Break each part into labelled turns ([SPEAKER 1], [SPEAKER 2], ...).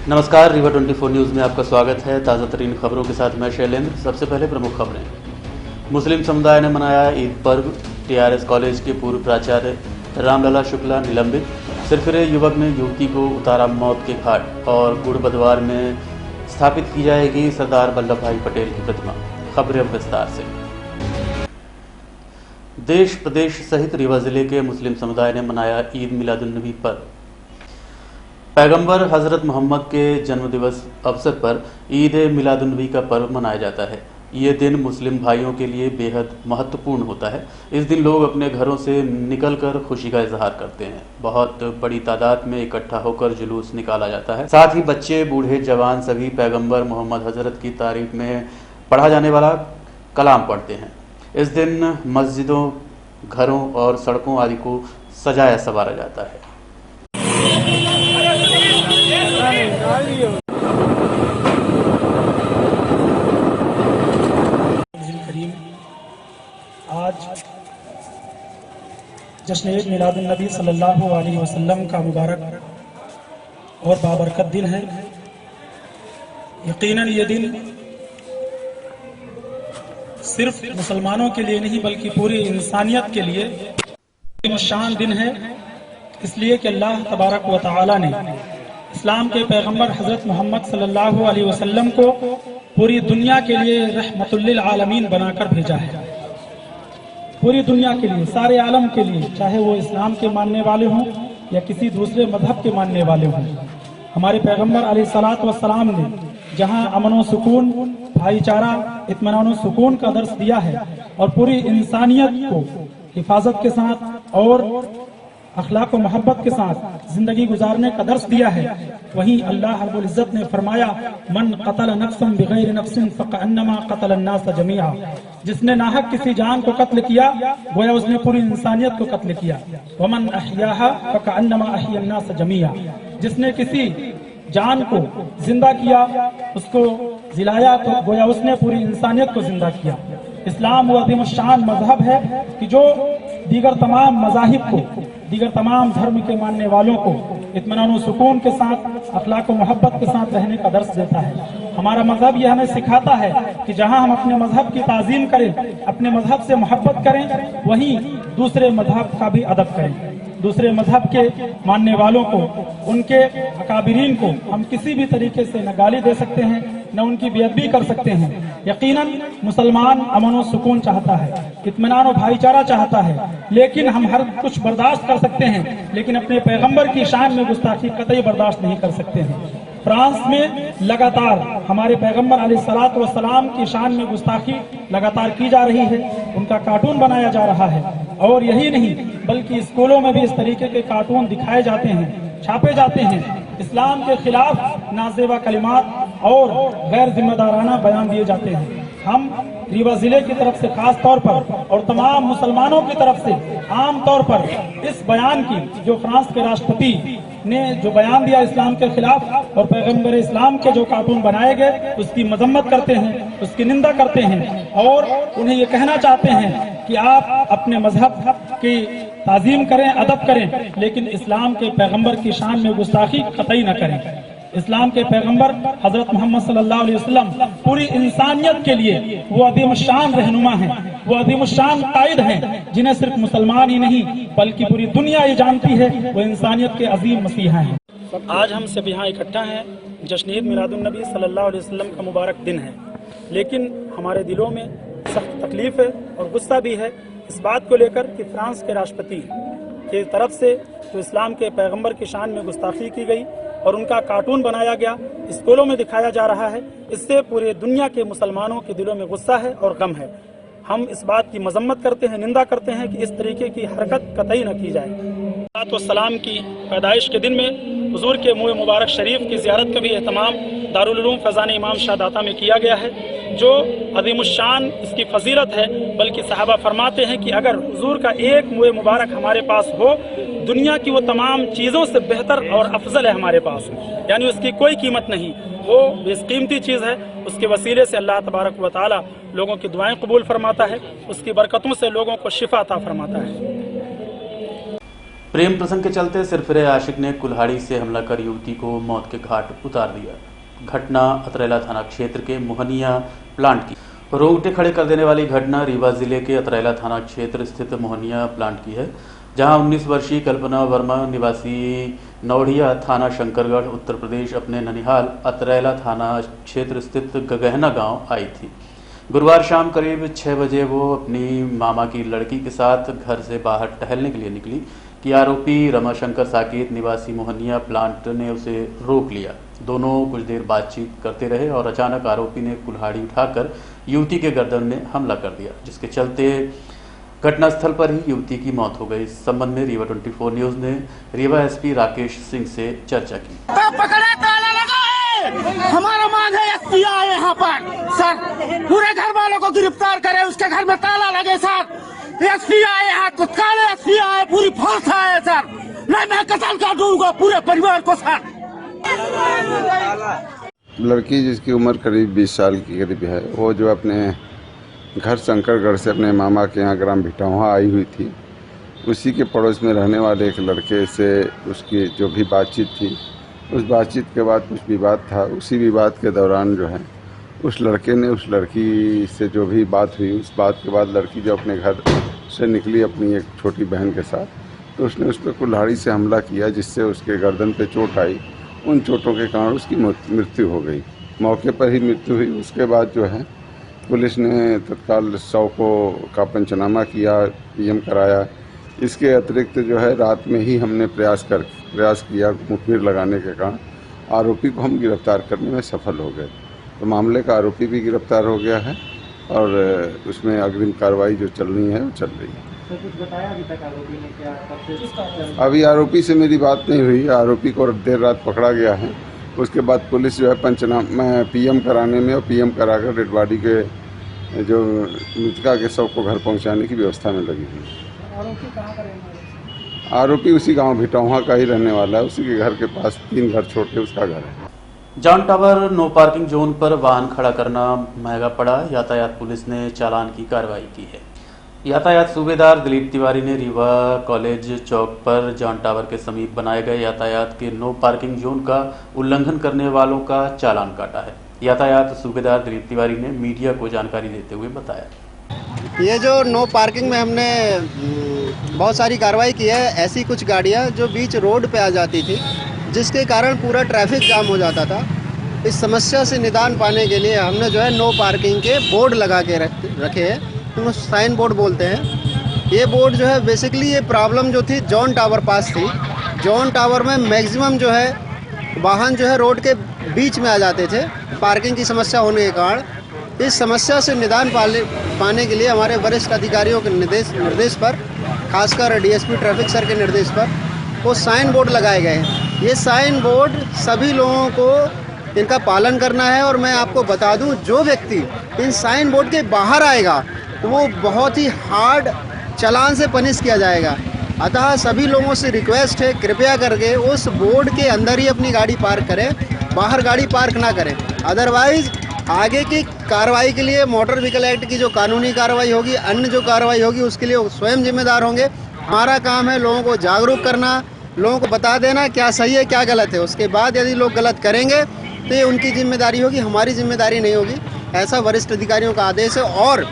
[SPEAKER 1] नमस्कार, रीवा 24 न्यूज़ में आपका स्वागत है। ताज़ा तरीन खबरों के साथ मैं शैलेंद्र। सबसे पहले प्रमुख खबरें। मुस्लिम समुदाय ने मनाया ईद पर्व। टीआरएस कॉलेज के पूर्व प्राचार्य रामलला शुक्ला निलंबित। सिरफिरे युवक ने युवती को उतारा मौत के घाट। और गुड़ बदवार में स्थापित की जाएगी सरदार वल्लभ भाई पटेल की प्रतिमा। खबरें अब विस्तार से। देश प्रदेश सहित रीवा जिले के मुस्लिम समुदाय ने मनाया ईद मिलादुन्नबी पर्व। पैगंबर हज़रत मोहम्मद के जन्म दिवस अवसर पर ईद मिलादुन्नबी का पर्व मनाया जाता है। ये दिन मुस्लिम भाइयों के लिए बेहद महत्वपूर्ण होता है। इस दिन लोग अपने घरों से निकलकर खुशी का इजहार करते हैं। बहुत बड़ी तादाद में इकट्ठा होकर जुलूस निकाला जाता है। साथ ही बच्चे, बूढ़े, जवान सभी पैगंबर मोहम्मद हज़रत की तारीफ में पढ़ा जाने वाला कलाम पढ़ते हैं। इस दिन मस्जिदों, घरों और सड़कों आदि को सजाया संवारा जाता है।
[SPEAKER 2] आज जश्न ईद मिलादुन्नबी सल्लल्लाहु अलैहि वसल्लम का मुबारक और बाबरकत दिन है। यकीनन ये दिन सिर्फ मुसलमानों के लिए नहीं बल्कि पूरी इंसानियत के लिए शान दिन है, इसलिए कि अल्लाह तबारक व तआला ने इस्लाम के पैगंबर हज़रत मोहम्मद सल्लल्लाहु अलैहि वसल्लम को पूरी दुनिया के लिए रहमतुल लिल आलमीन बनाकर भेजा है। पूरी दुनिया के लिए, सारे आलम के लिए, चाहे वो इस्लाम के मानने वाले हों या किसी दूसरे मजहब के मानने वाले हों। हमारे पैगंबर अलैहिस्सलातु वस्सलाम ने जहां अमन व सुकून, भाईचारा, इत्मीनान व सुकून का दर्स दिया है और पूरी इंसानियत को हिफाजत के साथ और अखलाक व मोहब्बत के साथ जिंदगी गुजारने का दर्स दिया है, वहीं अल्लाह रब्बुल इज्जत ने फरमाया, मन क़तल नफ्सन बिग़ैर नफ्सिन फ़कअन्नमा क़तल अन्नास जमीआ। जिसने नाहक किसी जान को कत्ल किया गोया उसने पूरी इंसानियत को कत्ल किया। वमन अहयाहा फ़कअन्नमा अहया अन्नास जमीआ। जिसने किसी जान को जिंदा किया, उसको जिलाया, तो गोया उसने पूरी इंसानियत को जिंदा किया। इस्लाम वो अज़ीम शान मजहब है कि जो दीगर तमाम मज़ाहिब को, दीगर तमाम धर्म के मानने वालों को इत्मीनान व सुकून के साथ, अखलाक व मोहब्बत के साथ रहने का दर्स देता है। हमारा मजहब यह हमें सिखाता है कि जहां हम अपने मजहब की ताज़ीम करें, अपने मजहब से मोहब्बत करें, वहीं दूसरे मजहब का भी अदब करें। दूसरे मजहब के मानने वालों को, उनके अकाबिरीन को हम किसी भी तरीके से न गाली दे सकते हैं, न उनकी बेअदबी कर सकते हैं। यकीनन मुसलमान अमन व सुकून चाहता है, इत्मीनान व भाईचारा चाहता है, लेकिन हम हर कुछ बर्दाश्त कर सकते हैं, लेकिन अपने पैगंबर की शान में गुस्ताखी कतई बर्दाश्त नहीं कर सकते हैं। फ्रांस में लगातार हमारे पैगंबर अलैहिस्सलातु वस्सलाम की शान में गुस्ताखी लगातार की जा रही है, उनका कार्टून बनाया जा रहा है। और यही नहीं बल्कि स्कूलों में भी इस तरीके के कार्टून दिखाए जाते हैं, छापे जाते हैं। इस्लाम के खिलाफ नाज़ेबा कलिमात और गैर जिम्मेदाराना बयान दिए जाते हैं। हम रीवा जिले की तरफ से खास तौर पर और तमाम मुसलमानों की तरफ से आम तौर पर इस बयान की, जो फ्रांस के राष्ट्रपति ने जो बयान दिया इस्लाम के खिलाफ और पैगंबर इस्लाम के जो कार्टून बनाए गए, उसकी मजम्मत करते हैं, उसकी निंदा करते हैं और उन्हें ये कहना चाहते हैं कि आप अपने मजहब की ताज़ीम करें, अदब करें, लेकिन इस्लाम के पैगंबर की शान में गुस्ताखी कतई न करें। इस्लाम के पैगंबर हजरत मोहम्मद सल्लल्लाहु अलैहि वसल्लम पूरी इंसानियत के लिए वो अज़ीम शान रहनुमा हैं, वो अज़ीम शान कायद हैं, जिन्हें सिर्फ मुसलमान ही नहीं बल्कि पूरी दुनिया ये जानती है, वो इंसानियत के अज़ीम मसीहा हैं। आज हम सब यहाँ इकट्ठा हैं, जश्न ईद मिलादुन्नबी सल्लल्लाहु अलैहि वसल्लम का मुबारक दिन है, लेकिन हमारे दिलों में सख्त तकलीफ है और गुस्सा भी है इस बात को लेकर कि फ्रांस के राष्ट्रपति की तरफ से तो इस्लाम के पैगंबर की शान में गुस्ताखी की गई और उनका कार्टून बनाया गया, स्कूलों में दिखाया जा रहा है। इससे पूरे दुनिया के मुसलमानों के दिलों में गुस्सा है और गम है। हम इस बात की मजम्मत करते हैं, निंदा करते हैं कि इस तरीके की हरकत कतई न की जाए। तो सलाम की पैदाइश के दिन में हुजूर के मुँह मुबारक शरीफ की ज़ियारत का भी एहतमाम दारुल उलूम फैज़ान इमाम शाह दाता में किया गया है, जो अज़ीमुश्शान इसकी फजीलत है। बल्कि सहाबा फरमाते हैं कि अगर हुजूर का एक मुँह मुबारक हमारे पास हो, दुनिया की वो तमाम चीज़ों से बेहतर और अफजल है हमारे पास, यानी उसकी कोई कीमत नहीं, वो बेशकीमती चीज़ है। उसके वसीले से अल्लाह तबारक व तआला लोगों की दुआएं कबूल फरमाता है, उसकी बरकतों से लोगों को शिफा अता फरमाता है।
[SPEAKER 1] प्रेम प्रसंग के चलते सिरफिरे आशिक ने कुल्हाड़ी से हमला कर युवती को मौत के घाट उतार दिया। घटना अतरेला थाना क्षेत्र के मोहनिया प्लांट की। रोंगटे खड़े कर देने वाली घटना रीवा जिले के अतरेला थाना क्षेत्र स्थित मोहनिया प्लांट की है, जहां 19 वर्षीय कल्पना वर्मा निवासी नौढ़िया थाना शंकरगढ़ उत्तर प्रदेश अपने ननिहाल अतरेला थाना क्षेत्र स्थित गगहना गांव आई थी। गुरुवार शाम करीब 6 बजे वो अपनी मामा की लड़की के साथ घर से बाहर टहलने के लिए निकली कि आरोपी रमाशंकर साकेत निवासी मोहनिया प्लांट ने उसे रोक लिया। दोनों कुछ देर बातचीत करते रहे और अचानक आरोपी ने कुल्हाड़ी उठाकर युवती के गर्दन में हमला कर दिया, जिसके चलते घटनास्थल पर ही युवती की मौत हो गई। इस संबंध में रीवा 24 न्यूज ने रीवा एसपी राकेश सिंह से चर्चा की।
[SPEAKER 3] हमारा मांग है एसपी आए यहाँ पर सर, पूरे घर वालों को गिरफ्तार करे, उसके घर में ताला लगे सर। एसपी आए यहाँ, तत्काल एसपी आए, पूरी फोर्स आए सर, नहीं मैं कत्ल कर दूंगा पूरे परिवार को सर।
[SPEAKER 4] लड़की जिसकी उम्र करीब 20 साल की करीब है, वो जो अपने घर शंकरगढ़ से अपने मामा के यहाँ ग्राम भिटौहा आई हुई थी, उसी के पड़ोस में रहने वाले एक लड़के से उसकी जो भी बातचीत थी, उस बातचीत के बाद कुछ विवाद था। उसी विवाद के दौरान जो है उस लड़के ने उस लड़की से जो भी बात हुई, उस बात के बाद लड़की जो अपने घर से निकली अपनी एक छोटी बहन के साथ, तो उसने उस पर कुल्हाड़ी से हमला किया, जिससे उसके गर्दन पे चोट आई। उन चोटों के कारण उसकी मृत्यु हो गई, मौके पर ही मृत्यु हुई। उसके बाद जो है पुलिस ने तत्काल शव का पंचनामा किया, पीएम कराया। इसके अतिरिक्त जो है रात में ही हमने प्रयास किया मुखबिर लगाने के कारण आरोपी को हम गिरफ्तार करने में सफल हो गए। तो मामले का आरोपी भी गिरफ्तार हो गया है और उसमें अग्रिम कार्रवाई जो चलनी है वो चल रही है।
[SPEAKER 2] तो कुछ बताया अभी तक आरोपी ने क्या?
[SPEAKER 4] अभी आरोपी से मेरी बात नहीं हुई। आरोपी को देर रात पकड़ा गया है। उसके बाद पुलिस जो है पंचनामा पीएम कराने में और पीएम कराकर डेड बॉडी के जो मृतका के शव को घर पहुंचाने की व्यवस्था में लगी हुई है।
[SPEAKER 2] आरोपी कहाँ का रहने वाला है?
[SPEAKER 4] आरोपी उसी गांव भिटौहा का ही रहने वाला है। उसी के घर के पास 3 घर छोड़ के उसका घर है।
[SPEAKER 1] John tower no parking zone पर वाहन खड़ा करना महंगा पड़ा, यातायात पुलिस ने चालान की कार्रवाई की है। यातायात सूबेदार दिलीप तिवारी ने रीवा कॉलेज चौक पर जॉन टावर के समीप बनाए गए यातायात के नो पार्किंग जोन का उल्लंघन करने वालों का चालान काटा है। यातायात सूबेदार दिलीप तिवारी ने मीडिया को जानकारी देते हुए बताया,
[SPEAKER 5] ये जो नो पार्किंग में हमने बहुत सारी कार्रवाई की है। ऐसी कुछ गाड़ियाँ जो बीच रोड पे आ जाती थी, जिसके कारण पूरा ट्रैफिक जाम हो जाता था। इस समस्या से निदान पाने के लिए हमने जो है नो पार्किंग के बोर्ड लगा के रखे हैं, उनको साइन बोर्ड बोलते हैं। ये बोर्ड जो है बेसिकली ये प्रॉब्लम जो थी जॉन टावर पास थी। जॉन टावर में मैक्सिमम जो है वाहन जो है रोड के बीच में आ जाते थे पार्किंग की समस्या होने के कारण। इस समस्या से निदान पाने के लिए हमारे वरिष्ठ अधिकारियों के निर्देश पर, खासकर डीएसपी ट्रैफिक सर के निर्देश पर, वो साइन बोर्ड लगाए गए हैं। ये साइन बोर्ड सभी लोगों को इनका पालन करना है। और मैं आपको बता दूं, जो व्यक्ति इन साइन बोर्ड के बाहर आएगा तो वो बहुत ही हार्ड चालान से पनिश किया जाएगा। अतः सभी लोगों से रिक्वेस्ट है, कृपया करके उस बोर्ड के अंदर ही अपनी गाड़ी पार्क करें, बाहर गाड़ी पार्क ना करें। अदरवाइज आगे की कार्रवाई के लिए मोटर व्हीकल एक्ट की जो कानूनी कार्रवाई होगी, अन्य जो कार्रवाई होगी, उसके लिए स्वयं जिम्मेदार होंगे। हमारा काम है लोगों को जागरूक करना, लोगों को बता देना क्या सही है क्या गलत है। उसके बाद यदि लोग गलत करेंगे तो ये उनकी जिम्मेदारी होगी, हमारी जिम्मेदारी नहीं होगी। ऐसा वरिष्ठ अधिकारियों का आदेश है। और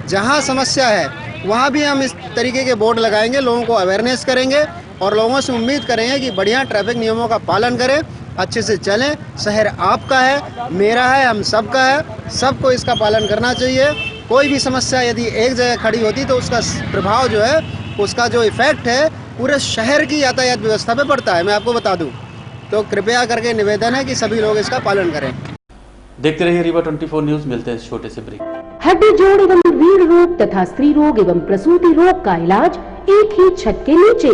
[SPEAKER 5] जहाँ समस्या है वहाँ भी हम इस तरीके के बोर्ड लगाएंगे, लोगों को अवेयरनेस करेंगे और लोगों से उम्मीद करेंगे कि बढ़िया ट्रैफिक नियमों का पालन करें, अच्छे से चलें। शहर आपका है, मेरा है, हम सबका है, सबको इसका पालन करना चाहिए। कोई भी समस्या यदि एक जगह खड़ी होती तो उसका प्रभाव जो है, उसका जो इफेक्ट है पूरे शहर की यातायात व्यवस्था पे पड़ता है, मैं आपको बता दूं। तो कृपया करके निवेदन है कि सभी लोग इसका पालन करें।
[SPEAKER 1] देखते रहिए रीवा 24 न्यूज। मिलते हैं इस छोटे से ब्रेक।
[SPEAKER 6] हड्डी जोड़ एवं रीढ़ रोग तथा स्त्री रोग एवं प्रसूति रोग का इलाज एक ही छत के नीचे।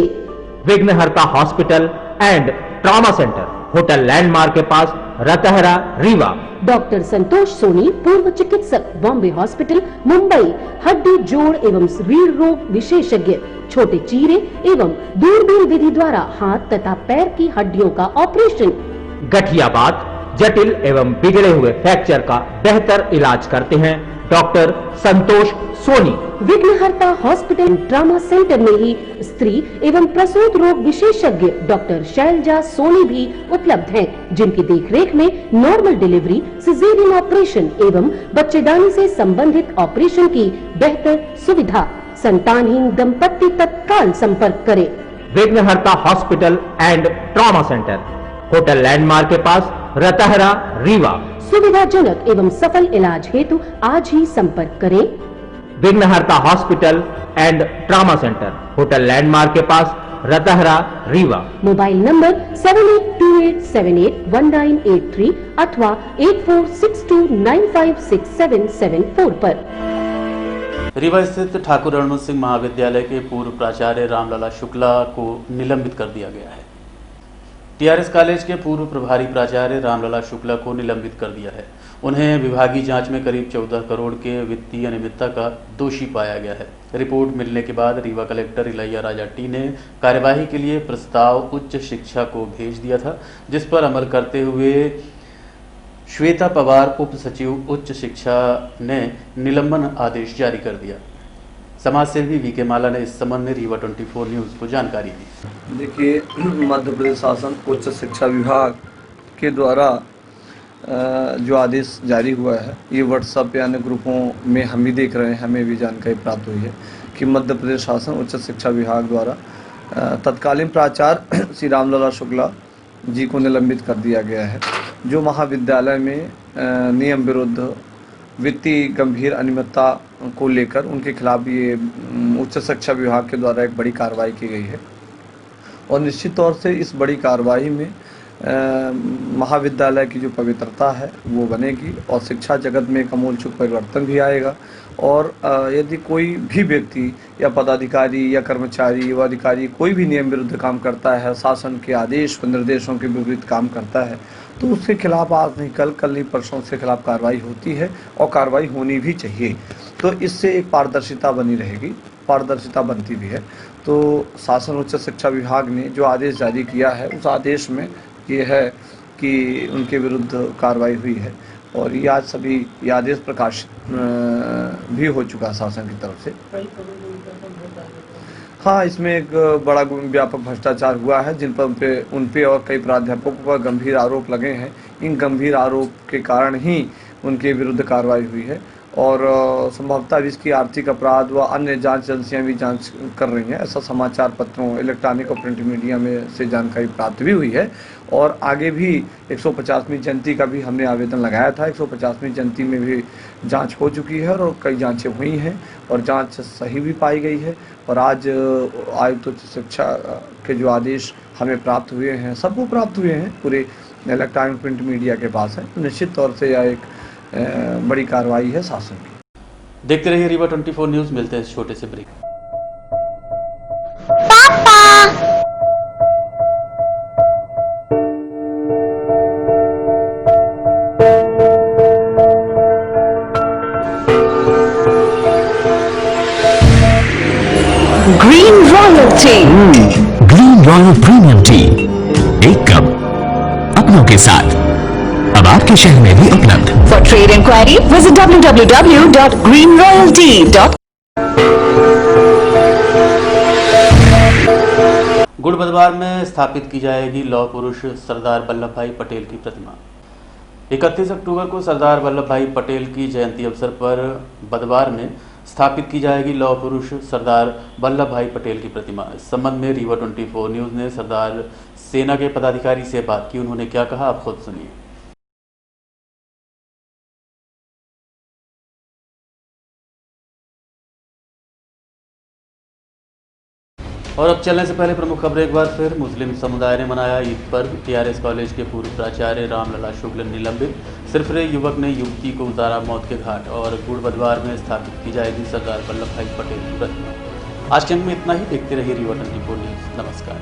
[SPEAKER 7] विघ्नहर्ता hospital and trauma centre, hotel landmark के पास, रतहरा, रीवा।
[SPEAKER 6] डॉक्टर संतोष सोनी, पूर्व चिकित्सक, बॉम्बे हॉस्पिटल, मुंबई। हड्डी जोड़ एवं रीढ़ रोग विशेषज्ञ, छोटे चीरे एवं दूरबीन विधि द्वारा हाथ तथा पैर की हड्डियों का ऑपरेशन।
[SPEAKER 7] गठिया बात, जटिल एवं बिगड़े हुए फ्रैक्चर का बेहतर इलाज करते हैं डॉक्टर संतोष सोनी।
[SPEAKER 6] विघ्नहर्ता हॉस्पिटल ट्रॉमा सेंटर में ही स्त्री एवं प्रसूत रोग विशेषज्ञ डॉक्टर शैलजा सोनी भी उपलब्ध हैं, जिनकी देखरेख में नॉर्मल डिलीवरी, सिजेरियन ऑपरेशन एवं बच्चेदानी से संबंधित ऑपरेशन की बेहतर सुविधा। संतानहीन दंपत्ति तत्काल संपर्क करें।
[SPEAKER 7] विघ्नहर्ता hospital and trauma centre, hotel landmark के पास, रतहरा, रीवा।
[SPEAKER 6] सुविधाजनक एवं सफल इलाज हेतु आज ही संपर्क करें।
[SPEAKER 7] विघ्नहर्ता hospital and trauma centre, hotel landmark के पास, रतहरा, रीवा।
[SPEAKER 6] मोबाइल नंबर 7828781983 अथवा 8462956774 पर।
[SPEAKER 1] रीवा स्थित ठाकुर रणमत सिंह महाविद्यालय के पूर्व प्राचार्य रामलला शुक्ला को निलंबित कर दिया गया है। टीआरएस कॉलेज के पूर्व प्रभारी प्राचार्य रामलला शुक्ला को निलंबित कर दिया है। उन्हें विभागीय जांच में करीब 14 करोड़ के वित्तीय अनियमितता का दोषी पाया गया है। रिपोर्ट मिलने के बाद रीवा कलेक्टर इलैया राजा टी ने कार्यवाही के लिए प्रस्ताव उच्च शिक्षा को भेज दिया था, जिस पर अमल करते हुए श्वेता पवार उप सचिव उच्च शिक्षा ने निलंबन आदेश जारी कर दिया। समाज सेवी वीके माला ने इस संबंध में रीवा 24 न्यूज को जानकारी दी।
[SPEAKER 8] देखिए, मध्य प्रदेश शासन उच्च शिक्षा विभाग के द्वारा जो आदेश जारी हुआ है, ये व्हाट्सएप या अन्य ग्रुपों में हम भी देख रहे हैं, हमें भी जानकारी प्राप्त हुई है कि मध्य प्रदेश शासन उच्च शिक्षा विभाग द्वारा तत्कालीन प्राचार्य श्री रामलला शुक्ला जी को निलंबित कर दिया गया है, जो महाविद्यालय में नियम विरुद्ध वित्तीय गंभीर अनियमितता को लेकर उनके खिलाफ ये उच्च शिक्षा विभाग के द्वारा एक बड़ी कार्रवाई की गई है। और निश्चित तौर से इस बड़ी कार्रवाई में महाविद्यालय की जो पवित्रता है वो बनेगी और शिक्षा जगत में एक आमूलचूल परिवर्तन भी आएगा। और यदि कोई भी व्यक्ति या पदाधिकारी या कर्मचारी या अधिकारी कोई भी नियम विरुद्ध काम करता है, शासन के आदेश व निर्देशों के विपरीत काम करता है, तो उसके खिलाफ आज नहीं कल नहीं परसों उसके खिलाफ कार्रवाई होती है और कार्रवाई होनी भी चाहिए। तो इससे एक पारदर्शिता बनी रहेगी, पारदर्शिता बनती भी है। तो शासन उच्च शिक्षा विभाग ने जो आदेश जारी किया है, उस आदेश में ये है कि उनके विरुद्ध कार्रवाई हुई है और ये आज सभी ये आदेश प्रकाशित भी हो चुका है शासन की तरफ से। हाँ, इसमें एक बड़ा व्यापक भ्रष्टाचार हुआ है, जिन पर उन पे और कई प्राध्यापकों पर गंभीर आरोप लगे हैं। इन गंभीर आरोप के कारण ही उनके विरुद्ध कार्रवाई हुई है और संभवतः इसकी आर्थिक अपराध व अन्य जांच एजेंसियां भी जांच कर रही हैं। ऐसा समाचार पत्रों, इलेक्ट्रॉनिक और प्रिंट मीडिया में से जानकारी प्राप्त भी हुई है। और आगे भी 150वीं जयंती का भी हमने आवेदन लगाया था। 150वीं जयंती में भी जांच हो चुकी है और कई जांचें हुई हैं और जांच सही भी पाई गई है। और आज आयुक्त उच्च शिक्षा के जो आदेश हमें प्राप्त हुए हैं, सबको प्राप्त हुए हैं, पूरे इलेक्ट्रॉनिक प्रिंट मीडिया के पास है। निश्चित तौर से यह एक बड़ी कार्रवाई है शासन की।
[SPEAKER 1] देखते रहिए रीवा 24 न्यूज। मिलते हैं इस छोटे से break.
[SPEAKER 9] Green royal tea, green royal premium tea, एक कप अपनों के साथ अब आपके शहर में भी उपलब्ध। For trade enquiry visit www.greenroyaltea.com।
[SPEAKER 1] गुड़ बदवार में स्थापित की जाएगी लौह पुरुष सरदार वल्लभ भाई पटेल की प्रतिमा। 31 अक्टूबर को सरदार वल्लभ भाई पटेल की जयंती अवसर पर बदवार में स्थापित की जाएगी लौह पुरुष सरदार वल्लभ भाई पटेल की प्रतिमा। इस संबंध में रीवा 24 न्यूज ने सरदार सेना के पदाधिकारी से बात की। उन्होंने क्या कहा, आप खुद सुनिए। और अब चलने से पहले प्रमुख खबरें एक बार फिर। मुस्लिम समुदाय ने मनाया ईद पर्व। टीआरएस कॉलेज के पूर्व प्राचार्य रामलला शुक्ला निलंबित। सिरफिरे युवक ने युवती को उतारा मौत के घाट। और गुड़ बदवार में स्थापित की जाएगी सरदार वल्लभ भाई पटेल की प्रतिमा। आज के अंक में इतना ही। देखते रहिए रीवा 24 न्यूज। नमस्कार।